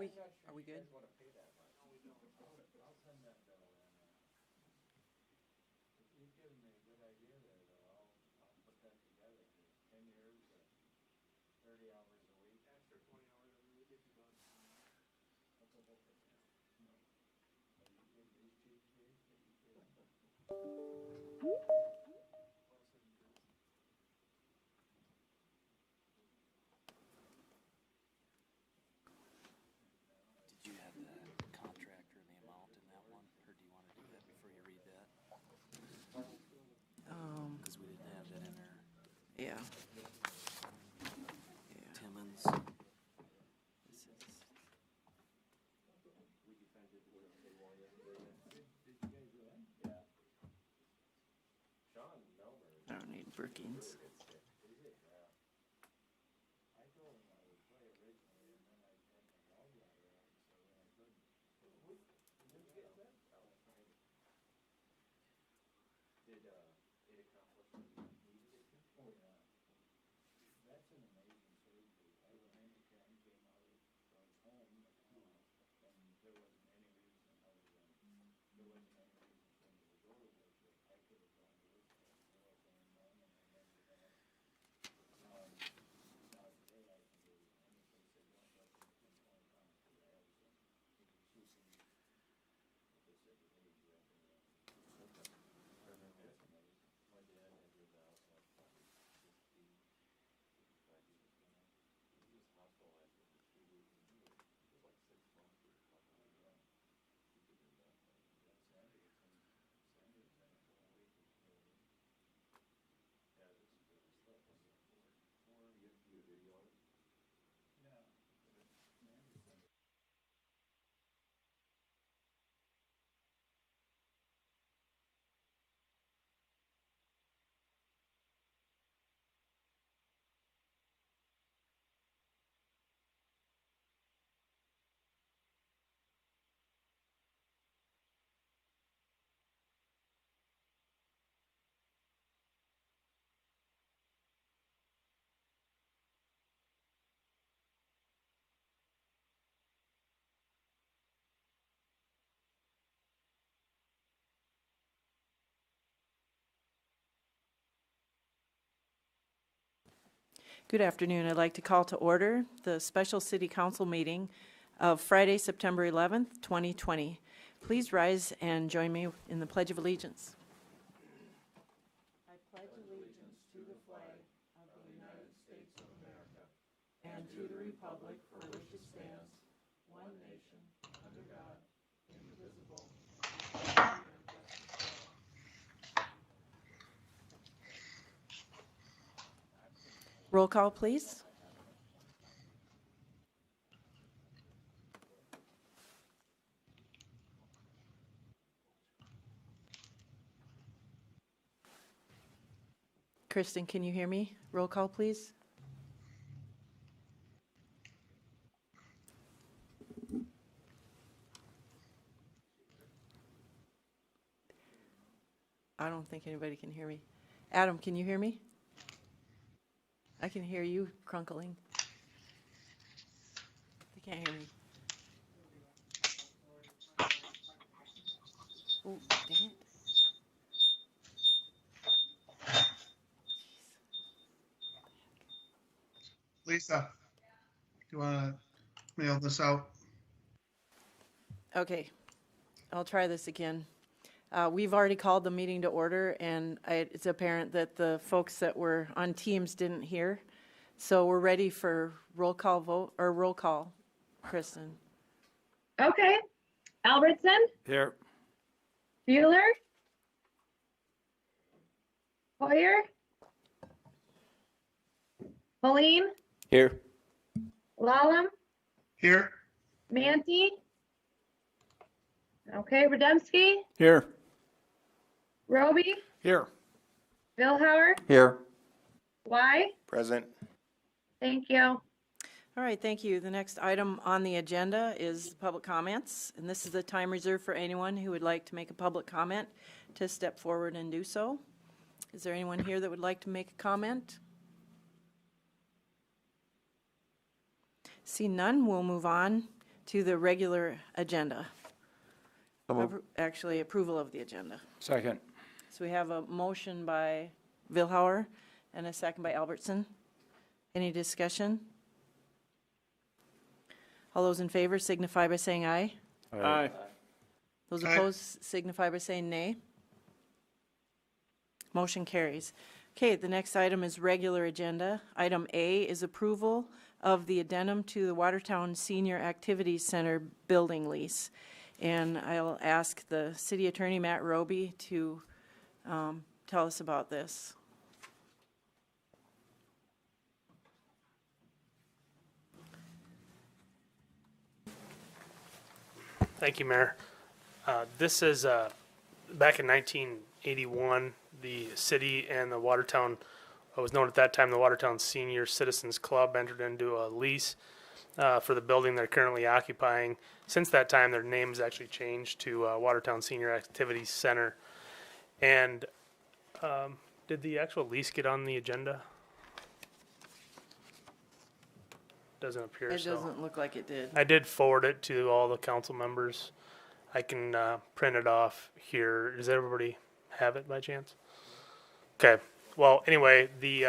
we, are we good? Want to pay that much? No, we don't. I'll send that bill in. You've given me a good idea there, though. I'll put that together. 10 years, 30 hours a week. Extra 20 hours every week if you want. Are you kidding? These cheap kids? Are you kidding? Did you have the contract or the amount in that one, or do you want to do that before you read that? Because we didn't have that in there. Yeah. Timmons. This is, Did you guys do that? Yeah. Sean Melmer. I don't need Brookings. I told him I would play originally, and then I had my gallbladder out, so then I couldn't. When did you get that? Did it accomplish what you needed it to? Oh, yeah. That's an amazing surgery. I ran into Ken, came out of home, and there wasn't any reason other than, there wasn't any reason for me to go to work that I could have gone to work. There wasn't any none, and I never had. Now today I can go any place I want, up within 20 pounds, because I have some exclusive, like I said, the age you have to run. That's amazing. My dad had your valves like probably 50, 55 years ago. He was hospitalized for 3 weeks. It was like 6 months. He could do that. Yeah, Sandy was in it for a week. Yeah, this is really slick. You video it? Yeah. Mandy sent it. Good afternoon. I'd like to call to order the special city council meeting of Friday, September 11th, 2020. Please rise and join me in the Pledge of Allegiance. I pledge allegiance to the flag of the United States of America and to the republic for which it stands, one nation, under God, indivisible, with liberty and justice for all. Roll call, please. Kristen, can you hear me? Roll call, please. I don't think anybody can hear me. Adam, can you hear me? I can hear you crunkling. They can't hear me. Oh, dang it. Lisa, do you want to mail this out? Okay, I'll try this again. We've already called the meeting to order, and it's apparent that the folks that were on Teams didn't hear. So we're ready for roll call vote, or roll call. Kristen. Okay. Albertson, Here. Bueller, Hoyer, Moline, Here. Lallam, Here? Manti. Okay, Radomski, Here. Roby, Here. Vilhauer, Here. Y. Present. Thank you. All right, thank you. The next item on the agenda is public comments, and this is the time reserved for anyone who would like to make a public comment to step forward and do so. Is there anyone here that would like to make a comment? See none, we'll move on to the regular agenda. So moved. Actually, approval of the agenda. Second. So we have a motion by Vilhauer and a second by Albertson. Any discussion? All those in favor signify by saying aye. Aye. Those Aye. opposed signify by saying nay. Motion carries. Okay, the next item is regular agenda. Item A is approval of the addendum to the Watertown Senior Activities Center building lease. And I'll ask the city attorney, Matt Roby, to tell us about this. Thank you, Mayor. This is, back in 1981, the city and the Watertown, what was known at that time, the Watertown Senior Citizens Club, entered into a lease for the building they're currently occupying. Since that time, their name has actually changed to Watertown Senior Activities Center. And did the actual lease get on the agenda? Doesn't appear It so. doesn't look like it did. I did forward it to all the council members. I can print it off here. Does everybody have it by chance? Okay. Well, anyway, the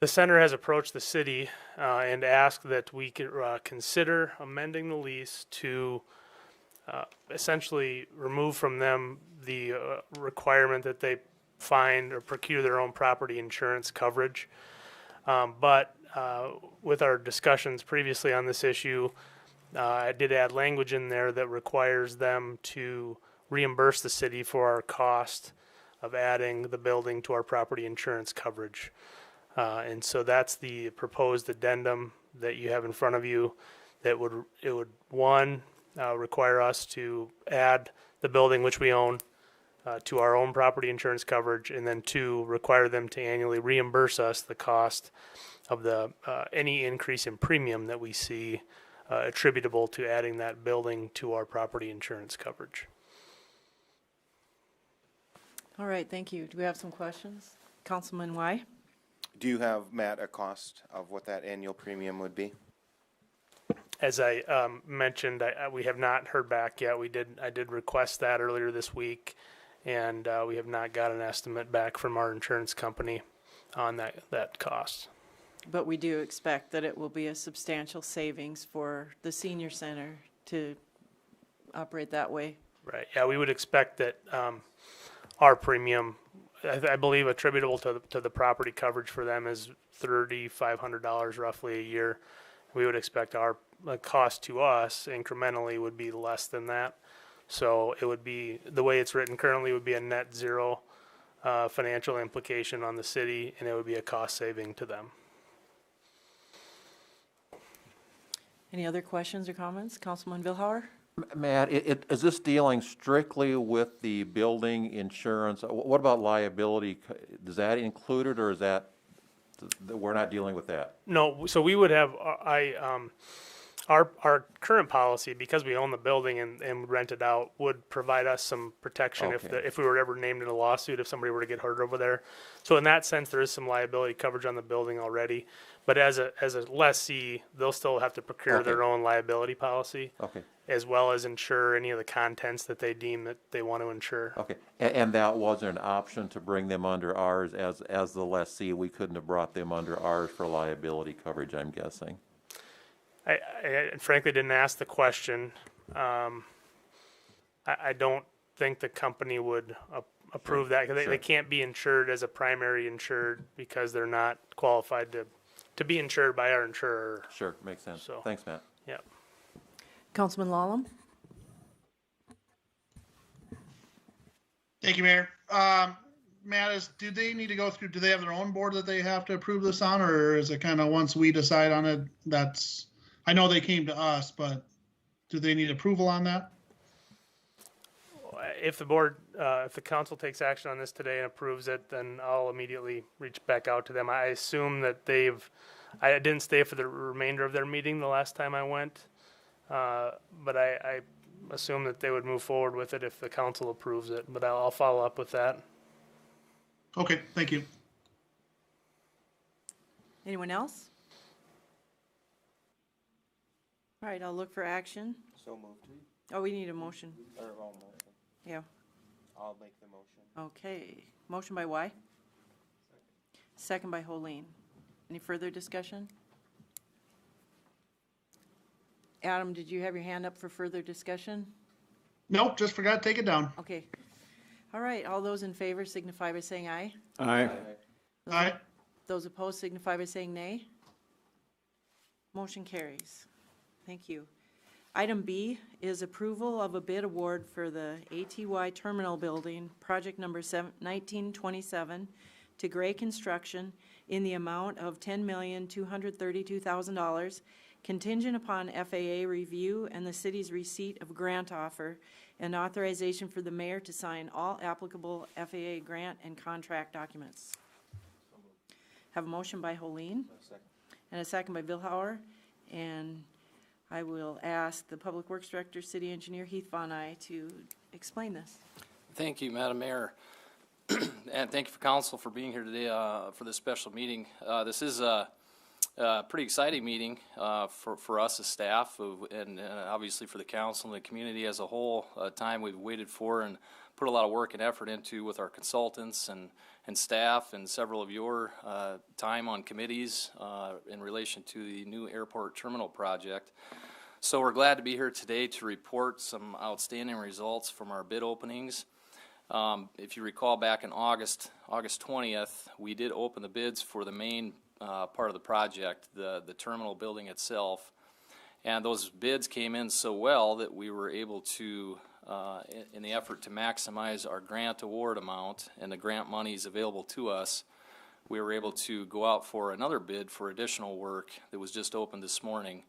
center has approached the city and asked that we could consider amending the lease to essentially remove from them the requirement that they find or procure their own property insurance coverage. But with our discussions previously on this issue, I did add language in there that requires them to reimburse the city for our cost of adding the building to our property insurance coverage. And so that's the proposed addendum that you have in front of you. That would require us to add the building which we own to our own property insurance coverage, and then 2, require them to annually reimburse us the cost of the any increase in premium that we see attributable to adding that building to our property insurance coverage. All right, thank you. Do we have some questions? Councilman Y? Do you have, Matt, a cost of what that annual premium would be? As I mentioned, we have not heard back yet. I did request that earlier this week, and we have not got an estimate back from our insurance company on that cost. But we do expect that it will be a substantial savings for the senior center to operate that way. Right. Yeah, we would expect that our premium, I believe, attributable to the property coverage for them is $3,500 roughly a year. We would expect our cost to us incrementally would be less than that. So it would be, the way it's written currently, would be a net zero financial implication on the city, and it would be a cost saving to them. Any other questions or comments? Councilman Vilhauer? Matt, is this dealing strictly with the building insurance? What about liability? Does that include it, or is that, we're not dealing with that? No, so we would have, our current policy, because we own the building and rent it out, would provide us some protection Okay. if we were ever named in a lawsuit, if somebody were to get hurt over there. So in that sense, there is some liability coverage on the building already. But as a lessee, they'll still have to procure Okay. their own liability policy, Okay, as well as insure any of the contents that they deem that they want to insure. okay. And that wasn't an option to bring them under ours as the lessee? We couldn't have brought them under ours for liability coverage, I'm guessing? I frankly didn't ask the question. I don't think the company would approve that, because they can't be insured as a primary insured because they're not qualified to be insured by our insurer. Sure, makes sense. So- Thanks, Matt. Yeah. Councilman Lallam? Thank you, Mayor. Matt, do they need to go through, do they have their own board that they have to approve this on, or is it kind of once we decide on it, I know they came to us, but do they need approval on that? If the board, if the council takes action on this today and approves it, then I'll immediately reach back out to them. I assume that I didn't stay for the remainder of their meeting the last time I went, but I assume that they would move forward with it if the council approves it, but I'll follow up with that. Okay, thank you. Anyone else? All right, I'll look for action. So moved. Oh, we need a motion. Or, motion. Yeah, I'll make the motion. okay. Motion by Y? Second by Holene. Any further discussion? Adam, did you have your hand up for further discussion? Nope, just forgot to take it down. Okay. All right, all those in favor signify by saying aye. Aye. Aye. Those opposed signify by saying nay. Motion carries. Thank you. Item B is approval of a bid award for the ATY Terminal Building, project number 1927, to Gray Construction in the amount of $10,232,000, contingent upon FAA review and the city's receipt of grant offer, and authorization for the mayor to sign all applicable FAA grant and contract documents. Have a motion by Holene and a second by Billhauer, and I will ask the Public Works Director, City Engineer Heath Von Eye to explain this. Thank you, Madam Mayor. And thank you for council for being here today for this special meeting. This is a pretty exciting meeting for us as staff and obviously for the council and the community as a whole. Time we've waited for and put a lot of work and effort into with our consultants and staff and several of your time on committees in relation to the new airport terminal project. So we're glad to be here today to report some outstanding results from our bid openings. If you recall, back in August 20th, we did open the bids for the main part of the project, the terminal building itself. And those bids came in so well that we were able to, in the effort to maximize our grant award amount and the grant monies available to us, we were able to go out for another bid for additional work that was just opened this morning.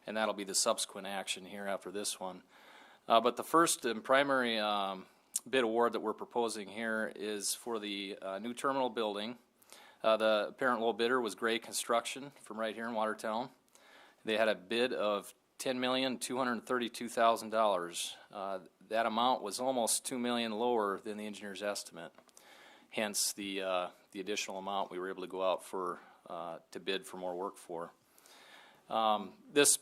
And that'll be the subsequent action here after this one. But the first and primary bid award that we're proposing here is for the new terminal building. The apparent low bidder was Gray Construction from right here in Watertown. They had a bid of $10,232,000. That amount was almost $2 million lower than the engineer's estimate. Hence the additional amount we were able to go out for to bid for more work for. This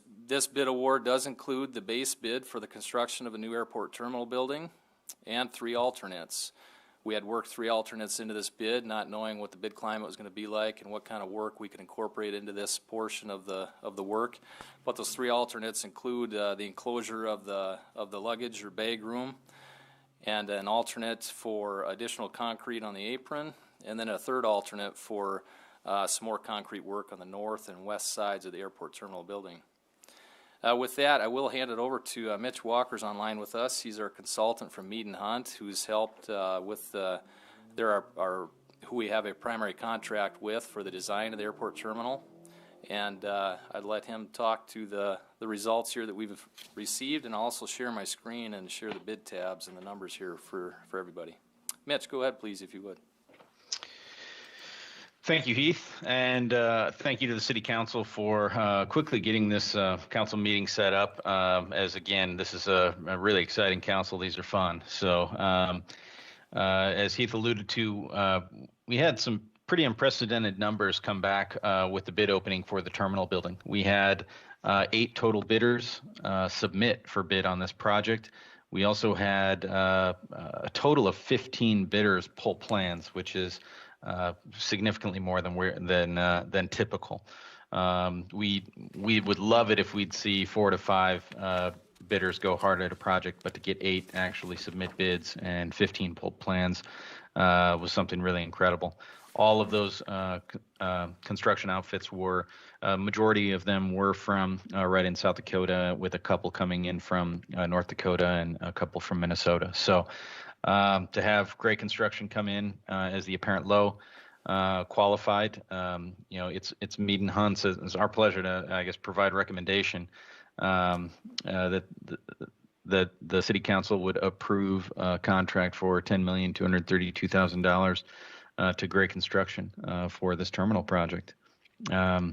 bid award does include the base bid for the construction of a new airport terminal building and 3 alternates. We had worked 3 alternates into this bid, not knowing what the bid climate was going to be like and what kind of work we could incorporate into this portion of the work. But those 3 alternates include the enclosure of the luggage or bag room, and an alternate for additional concrete on the apron, and then a third alternate for some more concrete work on the north and west sides of the airport terminal building. With that, I will hand it over to Mitch Walker's online with us. He's our consultant from Mead & Hunt, who's helped with who we have a primary contract with for the design of the airport terminal. And I'd let him talk to the results here that we've received, and also share my screen and share the bid tabs and the numbers here for everybody. Mitch, go ahead, please, if you would. Thank you, Heath, and thank you to the City Council for quickly getting this council meeting set up. As again, this is a really exciting council. These are fun. So, as Heath alluded to, we had some pretty unprecedented numbers come back with the bid opening for the terminal building. We had 8 total bidders submit for bid on this project. We also had a total of 15 bidders pull plans, which is significantly more than typical. We would love it if we'd see 4 to 5 bidders go hard at a project, but to get 8 actually submit bids and 15 pulled plans was something really incredible. All of those construction outfits were, majority of them were from right in South Dakota, with a couple coming in from North Dakota and a couple from Minnesota. So to have Gray Construction come in as the apparent low qualified, it's Mead & Hunt's. It's our pleasure to, I guess, provide recommendation that the City Council would approve a contract for $10,232,000 to Gray Construction for this terminal project. I'd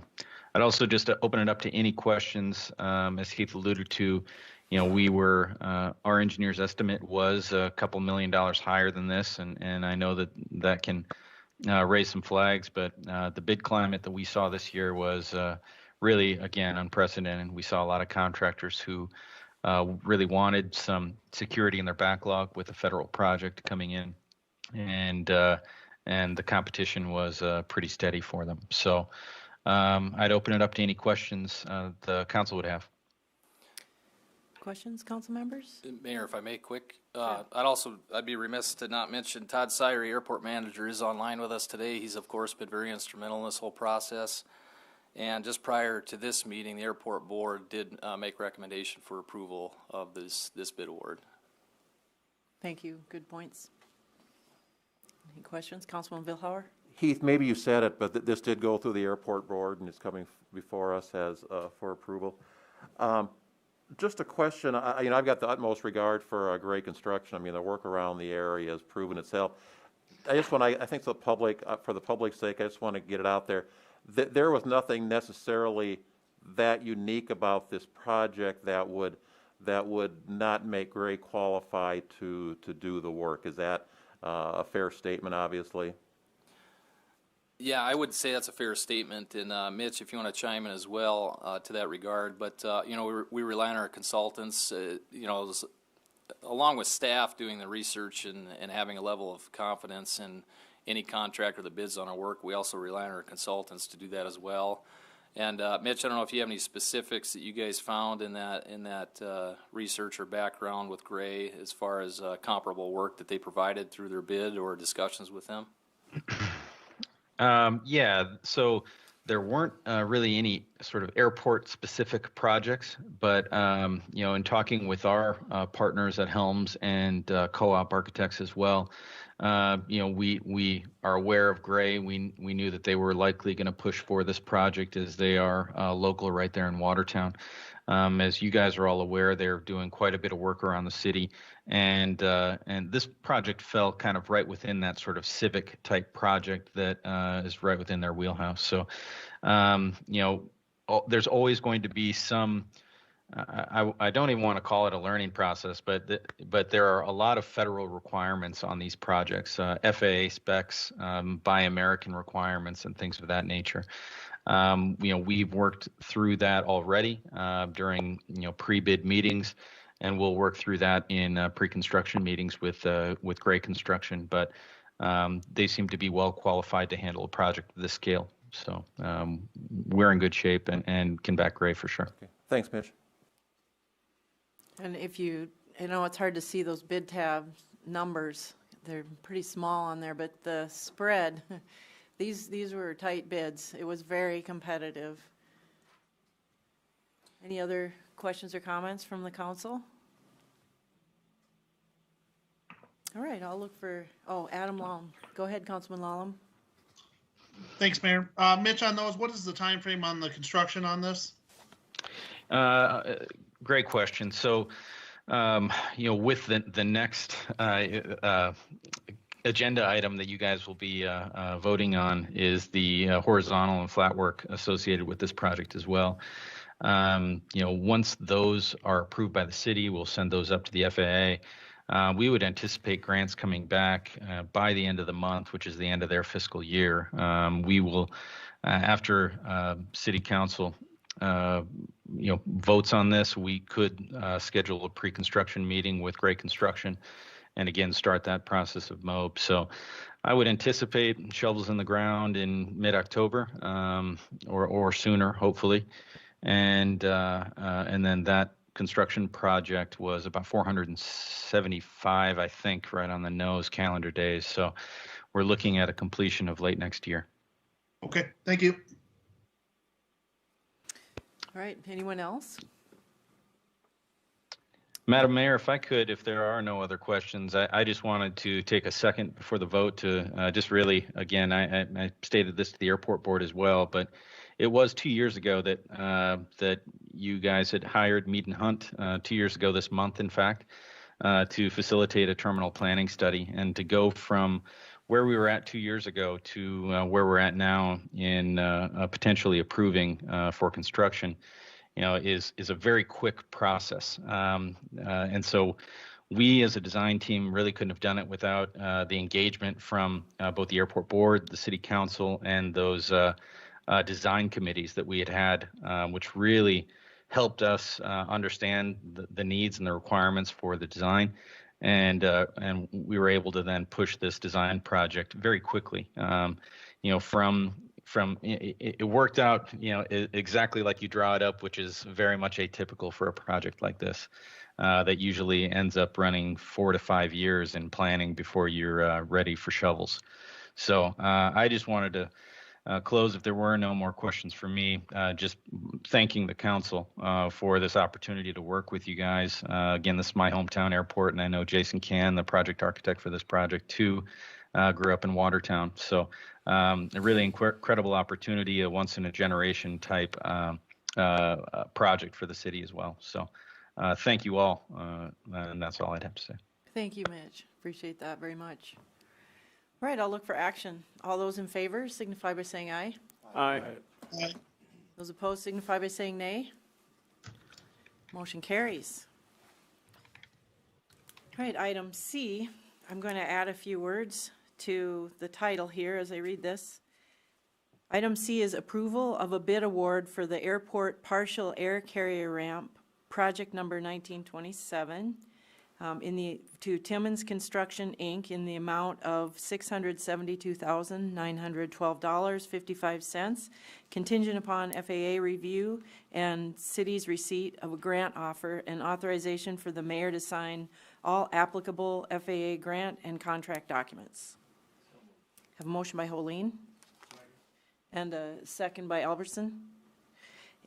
also just open it up to any questions. As Heath alluded to, we were, our engineer's estimate was a couple $1 million higher than this, and I know that can raise some flags, but the bid climate that we saw this year was really, again, unprecedented. We saw a lot of contractors who really wanted some security in their backlog with a federal project coming in, and the competition was pretty steady for them. So I'd open it up to any questions the council would have. Questions, council members? Mayor, if I may, quick, I'd be remiss to not mention Todd Syrie, airport manager, is online with us today. He's of course been very instrumental in this whole process. And just prior to this meeting, the airport board did make recommendation for approval of this bid award. Thank you. Good points. Any questions? Councilman Vilhauer? Heath, maybe you said it, but this did go through the airport board and it's coming before us as for approval. Just a question. I've got the utmost regard for Gray Construction. I mean, the work around the area has proven itself. I think the public, for the public's sake, I just want to get it out there. There was nothing necessarily that unique about this project that would not make Gray qualify to do the work. Is that a fair statement, obviously? Yeah, I would say that's a fair statement, and Mitch, if you want to chime in as well to that regard. But we rely on our consultants, along with staff doing the research and having a level of confidence in any contractor that bids on our work. We also rely on our consultants to do that as well. And Mitch, I don't know if you have any specifics that you guys found in that research or background with Gray as far as comparable work that they provided through their bid or discussions with them. Yeah, so there weren't really any sort of airport-specific projects, but in talking with our partners at Helms and Co-op Architects as well, we are aware of Gray. We knew that they were likely going to push for this project as they are local right there in Watertown. As you guys are all aware, they're doing quite a bit of work around the city, and this project fell kind of right within that sort of civic type project that is right within their wheelhouse. So, there's always going to be some. I don't even want to call it a learning process, but there are a lot of federal requirements on these projects, FAA specs, Buy American requirements, and things of that nature. We've worked through that already during pre-bid meetings, and we'll work through that in pre-construction meetings with Gray Construction. But they seem to be well qualified to handle a project of this scale. So we're in good shape and can back Gray for sure. Okay. Thanks, Mitch. And if it's hard to see those bid tab numbers. They're pretty small on there, but the spread, these were tight bids. It was very competitive. Any other questions or comments from the council? All right, I'll look for, Adam Lallam. Go ahead, Councilman Lallam. Thanks, Mayor. Mitch, on those, what is the time frame on the construction on this? Great question. So, with the next agenda item that you guys will be voting on is the horizontal and flat work associated with this project as well. Once those are approved by the city, we'll send those up to the FAA. We would anticipate grants coming back by the end of the month, which is the end of their fiscal year. We will, after City Council votes on this, we could schedule a pre-construction meeting with Gray Construction and again start that process of MOB. So I would anticipate shovels in the ground in mid-October or sooner, hopefully. And then that construction project was about 475, I think, right on the nose calendar days. So we're looking at a completion of late next year. Okay, thank you. All right, anyone else? Madam Mayor, if I could, if there are no other questions, I just wanted to take a second before the vote to just really, again, I stated this to the airport board as well, but it was 2 years ago that that you guys had hired Mead and Hunt 2 years ago this month, in fact, to facilitate a terminal planning study and to go from where we were at 2 years ago to where we're at now in potentially approving for construction, is a very quick process. And so we as a design team really couldn't have done it without the engagement from both the airport board, the city council, and those design committees that we had, which really helped us understand the needs and the requirements for the design. And we were able to then push this design project very quickly. It worked out, exactly like you draw it up, which is very much atypical for a project like this. That usually ends up running 4 to 5 years in planning before you're ready for shovels. So I just wanted to close, if there were no more questions for me, just thanking the council for this opportunity to work with you guys. Again, this is my hometown airport, and I know Jason Can, the project architect for this project, too, grew up in Watertown. So a really incredible opportunity, a once-in-a-generation type project for the city as well. So thank you all, and that's all I'd have to say. Thank you, Mitch. Appreciate that very much. All right, I'll look for action. All those in favor signify by saying aye. Aye. Those opposed signify by saying nay. Motion carries. All right, item C, I'm going to add a few words to the title here as I read this. Item C is approval of a bid award for the airport partial air carrier ramp, project number 1927. To Timmons Construction, Inc. in the amount of $672,912.55, contingent upon FAA review and city's receipt of a grant offer and authorization for the mayor to sign all applicable FAA grant and contract documents. Have a motion by Holeen and a second by Albertson.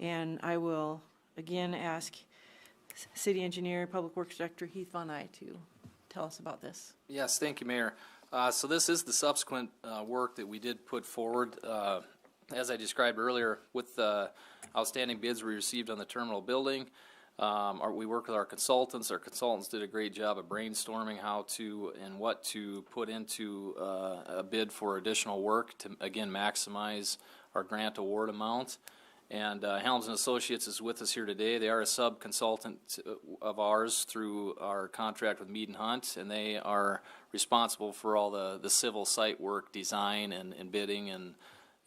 And I will again ask City Engineer, Public Works Director Heath Von Eye to tell us about this. Yes, thank you, Mayor. So this is the subsequent work that we did put forward, as I described earlier, with the outstanding bids we received on the terminal building. We worked with our consultants. Our consultants did a great job of brainstorming how to and what to put into a bid for additional work to, again, maximize our grant award amount. And Helms & Associates is with us here today. They are a sub-consultant of ours through our contract with Mead & Hunt, and they are responsible for all the civil site work, design, and bidding,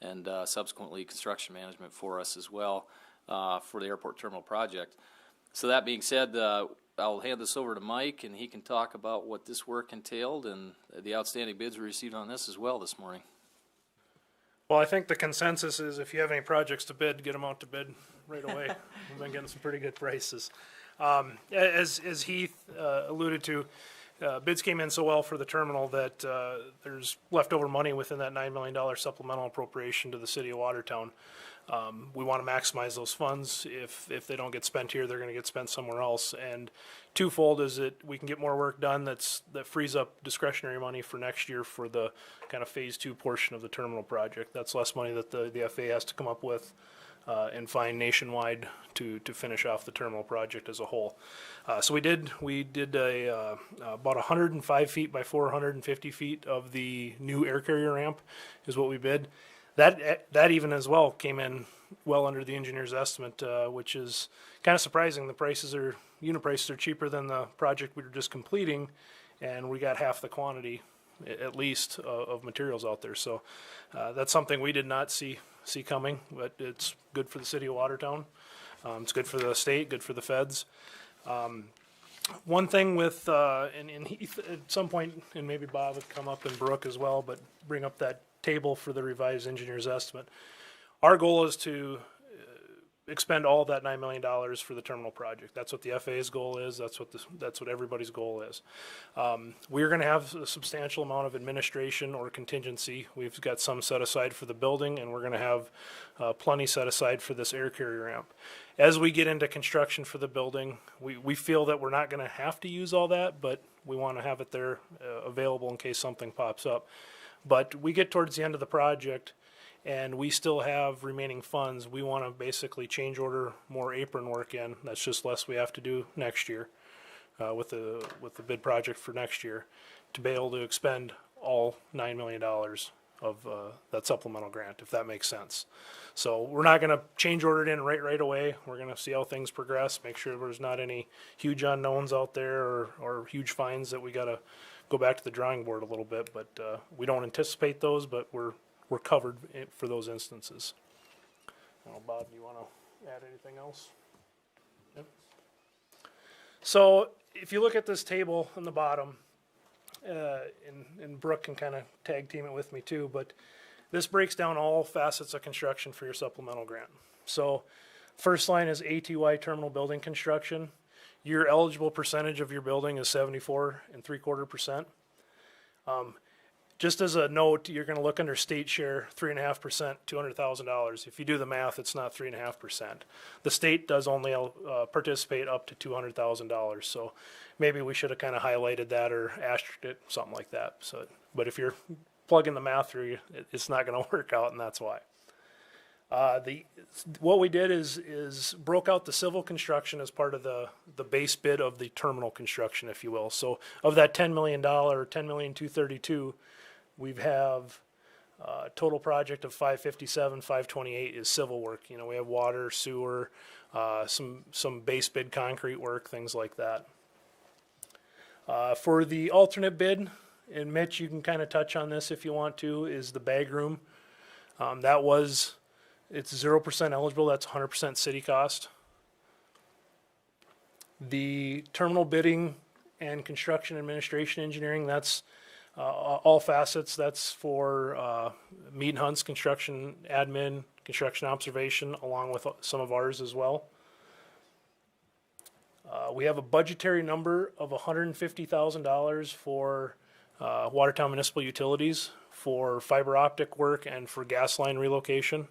and subsequently construction management for us as well for the airport terminal project. So that being said, I'll hand this over to Mike, and he can talk about what this work entailed and the outstanding bids we received on this as well this morning. Well, I think the consensus is if you have any projects to bid, get them out to bid right away. We've been getting some pretty good prices. As Heath alluded to, bids came in so well for the terminal that there's leftover money within that $9 million supplemental appropriation to the city of Watertown. We want to maximize those funds. If they don't get spent here, they're going to get spent somewhere else. And twofold is that we can get more work done that frees up discretionary money for next year for the kind of phase 2 portion of the terminal project. That's less money that the FAA has to come up with and find nationwide to finish off the terminal project as a whole. So we did about 105 feet by 450 feet of the new air carrier ramp is what we bid. That even as well came in well under the engineer's estimate, which is kind of surprising. The unit prices are cheaper than the project we were just completing, and we got half the quantity, at least, of materials out there. So that's something we did not see coming, but it's good for the city of Watertown. It's good for the state, good for the feds. One thing with, and Heath at some point, and maybe Bob would come up and Brooke as well, but bring up that table for the revised engineer's estimate. Our goal is to expend all of that $9 million for the terminal project. That's what the FAA's goal is. That's what everybody's goal is. We're going to have a substantial amount of administration or contingency. We've got some set aside for the building, and we're going to have plenty set aside for this air carrier ramp. As we get into construction for the building, we feel that we're not going to have to use all that, but we want to have it there available in case something pops up. But we get towards the end of the project, and we still have remaining funds. We want to basically change order more apron work in. That's just less we have to do next year with the bid project for next year to be able to expend all $9 million of that supplemental grant, if that makes sense. So we're not going to change order it in right away. We're going to see how things progress, make sure there's not any huge unknowns out there or huge fines that we got to go back to the drawing board a little bit. But we don't anticipate those, but we're covered for those instances. Oh, Bob, do you want to add anything else? Yep. So if you look at this table on the bottom, and Brooke can kind of tag team it with me too, but this breaks down all facets of construction for your supplemental grant. So first line is ATY terminal building construction. Your eligible percentage of your building is 74.75%. Just as a note, you're going to look under state share, 3.5%, $200,000. If you do the math, it's not 3.5%. The state does only participate up to $200,000. So maybe we should have kind of highlighted that or asterisked it, something like that. So, but if you're plugging the math through, it's not going to work out, and that's why. What we did is broke out the civil construction as part of the base bid of the terminal construction, if you will. So of that $10 million, $10,232,000, we have a total project of $557,000, $528,000 is civil work. You know, we have water, sewer, some base bid concrete work, things like that. For the alternate bid, and Mitch, you can kind of touch on this if you want to, is the bag room. It's 0% eligible, that's 100% city cost. The terminal bidding and construction administration engineering, that's all facets. That's for Mead and Hunt's construction admin, construction observation, along with some of ours as well. We have a budgetary number of $150,000 for Watertown Municipal Utilities for fiber optic work and for gas line relocation.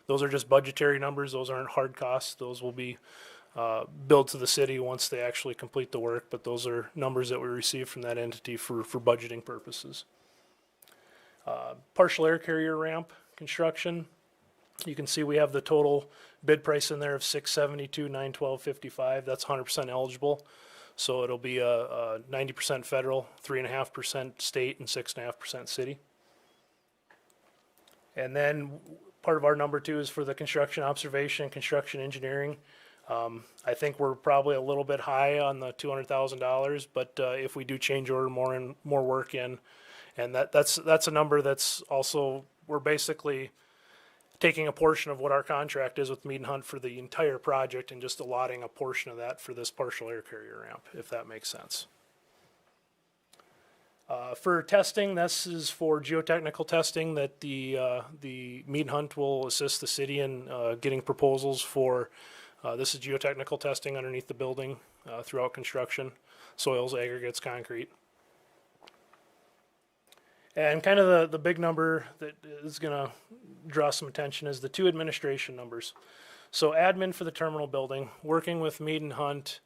Those are just budgetary numbers. Those aren't hard costs. Those will be billed to the city once they actually complete the work, but those are numbers that we receive from that entity for budgeting purposes. Partial air carrier ramp construction. You can see we have the total bid price in there of $672,912.55. That's 100% eligible. So it'll be a 90% federal, 3.5% state, and 6.5% city. And then part of our number two is for the construction observation and construction engineering. I think we're probably a little bit high on the $200,000, but if we do change order more work in, and that's a number that's also, we're basically taking a portion of what our contract is with Mead and Hunt for the entire project and just allotting a portion of that for this partial air carrier ramp, if that makes sense. For testing, this is for geotechnical testing that the Mead and Hunt will assist the city in getting proposals for. This is geotechnical testing underneath the building throughout construction, soils, aggregates, concrete. And kind of the big number that is going to draw some attention is the two administration numbers. So admin for the terminal building, working with Mead and Hunt,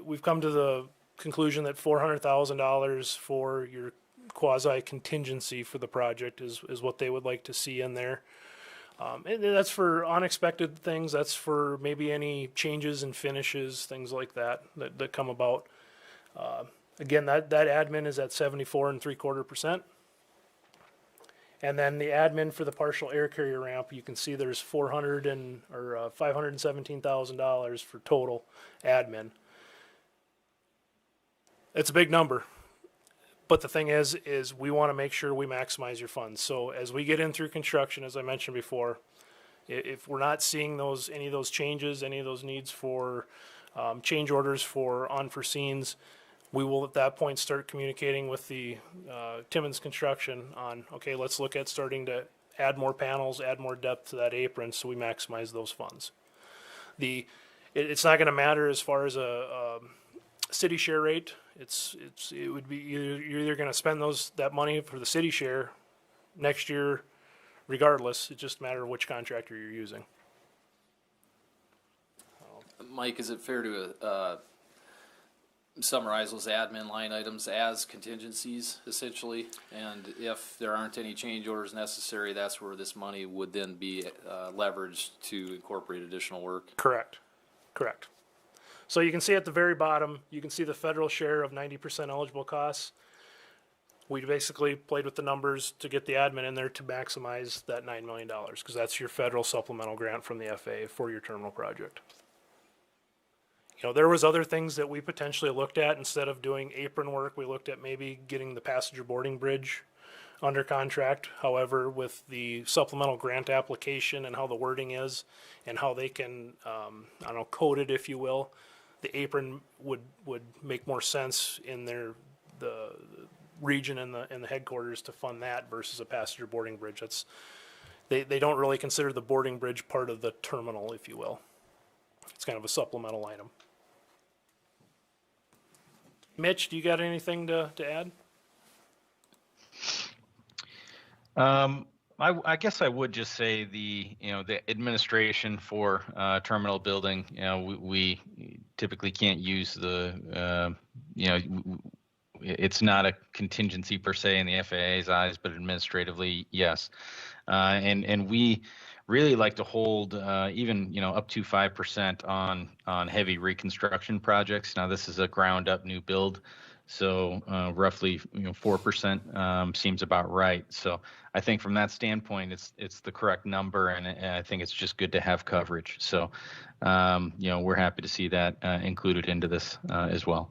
we've come to the conclusion that $400,000 for your quasi contingency for the project is what they would like to see in there. And that's for unexpected things. That's for maybe any changes in finishes, things like that come about. Again, that admin is at 74.75%. And then the admin for the partial air carrier ramp, you can see there's $517,000 for total admin. It's a big number. But the thing is we want to make sure we maximize your funds. So as we get in through construction, as I mentioned before, if we're not seeing any of those changes, any of those needs for change orders for unforeseens, we will at that point start communicating with the Timmins Construction on, okay, let's look at starting to add more panels, add more depth to that apron so we maximize those funds. It's not going to matter as far as a city share rate. It would be you're either going to spend that money for the city share next year, regardless. It just matters which contractor you're using. Mike, is it fair to summarize those admin line items as contingencies, essentially? And if there aren't any change orders necessary, that's where this money would then be leveraged to incorporate additional work? Correct. So you can see at the very bottom, you can see the federal share of 90% eligible costs. We basically played with the numbers to get the admin in there to maximize that $9 million, because that's your federal supplemental grant from the FAA for your terminal project. You know, there was other things that we potentially looked at. Instead of doing apron work, we looked at maybe getting the passenger boarding bridge under contract. However, with the supplemental grant application and how the wording is and how they can, I don't know, code it, if you will, the apron would make more sense in the region and the headquarters to fund that versus a passenger boarding bridge. They don't really consider the boarding bridge part of the terminal, if you will. It's kind of a supplemental item. Mitch, do you got anything to add? I guess I would just say the administration for terminal building, we typically can't use it's not a contingency per se in the FAA's eyes, but administratively, yes. And we really like to hold even up to 5% on heavy reconstruction projects. Now this is a ground up new build, so roughly 4% seems about right. So I think from that standpoint, it's the correct number, and I think it's just good to have coverage. So we're happy to see that included into this as well.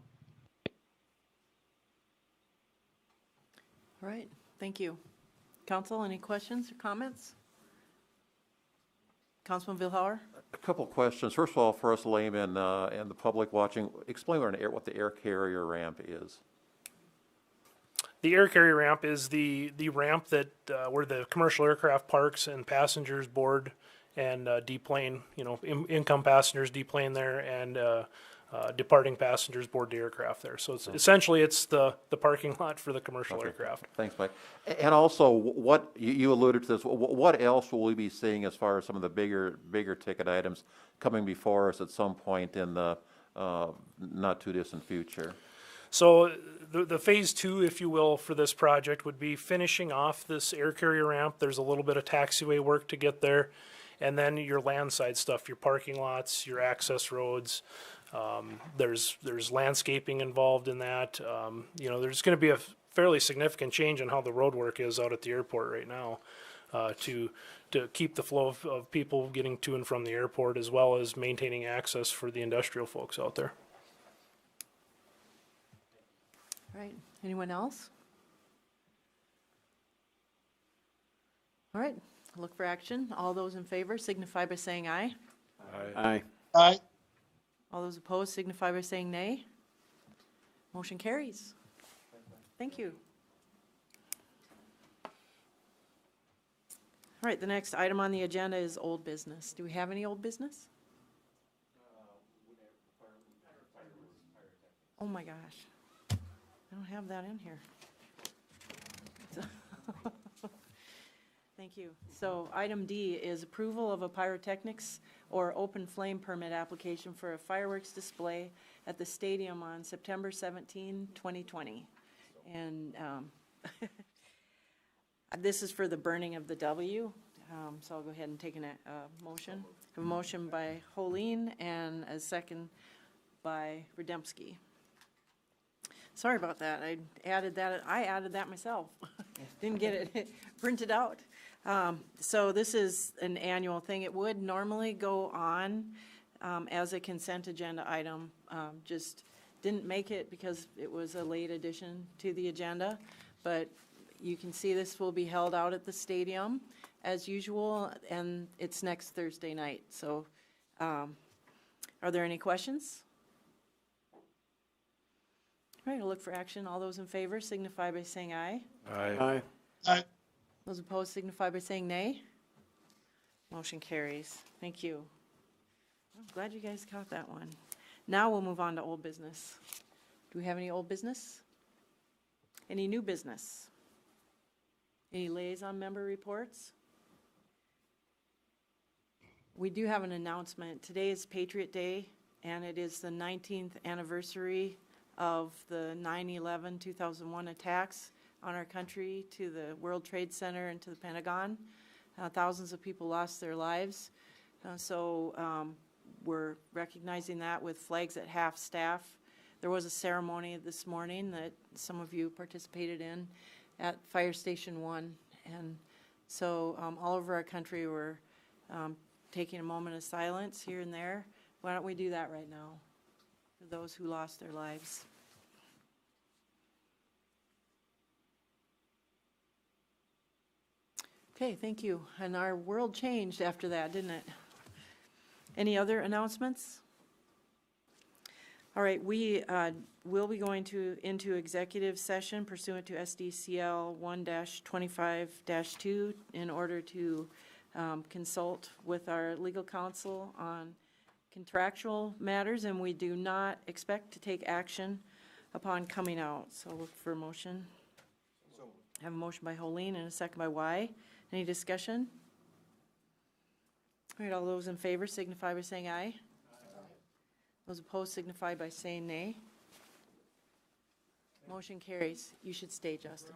All right, thank you. Council, any questions or comments? Councilman Vilhauer? A couple questions. First of all, for us laymen and the public watching, explain what the air carrier ramp is. The air carrier ramp is the ramp that where the commercial aircraft parks and passengers board and deplane. Income passengers deplane there, and departing passengers board the aircraft there. So it's essentially the parking lot for the commercial aircraft. Thanks, Mike. And also, what you alluded to this. What else will we be seeing as far as some of the bigger ticket items coming before us at some point in the not too distant future? So the phase 2, if you will, for this project would be finishing off this air carrier ramp. There's a little bit of taxiway work to get there, and then your landside stuff, your parking lots, your access roads. There's landscaping involved in that. There's going to be a fairly significant change in how the road work is out at the airport right now to keep the flow of people getting to and from the airport, as well as maintaining access for the industrial folks out there. All right, anyone else? All right, look for action. All those in favor signify by saying aye. Aye. Aye. All those opposed signify by saying nay. Motion carries. Thank you. All right, the next item on the agenda is old business. Do we have any old business? Oh my gosh. I don't have that in here. Thank you. So item D is approval of a pyrotechnics or open flame permit application for a fireworks display at the stadium on September 17, 2020. And this is for the burning of the W. So I'll go ahead and take a motion. A motion by Holeen and a second by Rademski. Sorry about that. I added that myself. Didn't get it printed out. So this is an annual thing. It would normally go on as a consent agenda item. Just didn't make it because it was a late addition to the agenda. But you can see this will be held out at the stadium as usual, and it's next Thursday night. So are there any questions? All right, I'll look for action. All those in favor signify by saying aye. Aye. Aye. Those opposed signify by saying nay. Motion carries. Thank you. I'm glad you guys caught that one. Now we'll move on to old business. Do we have any old business? Any new business? Any liaison member reports? We do have an announcement. Today is Patriot Day, and it is the 19th anniversary of the 9/11/2001 attacks on our country, to the World Trade Center and to the Pentagon. Thousands of people lost their lives. So we're recognizing that with flags at half staff. There was a ceremony this morning that some of you participated in at Fire Station 1. And so all over our country we're taking a moment of silence here and there. Why don't we do that right now for those who lost their lives? Okay, thank you. And our world changed after that, didn't it? Any other announcements? All right, we will be going into executive session pursuant to SDCL 1-25-2 in order to consult with our legal counsel on contractual matters, and we do not expect to take action upon coming out. So look for a motion. Have a motion by Holene and a second by Y. Any discussion? All right, all those in favor signify by saying aye. Those opposed signify by saying nay. Motion carries. You should stay, Justin.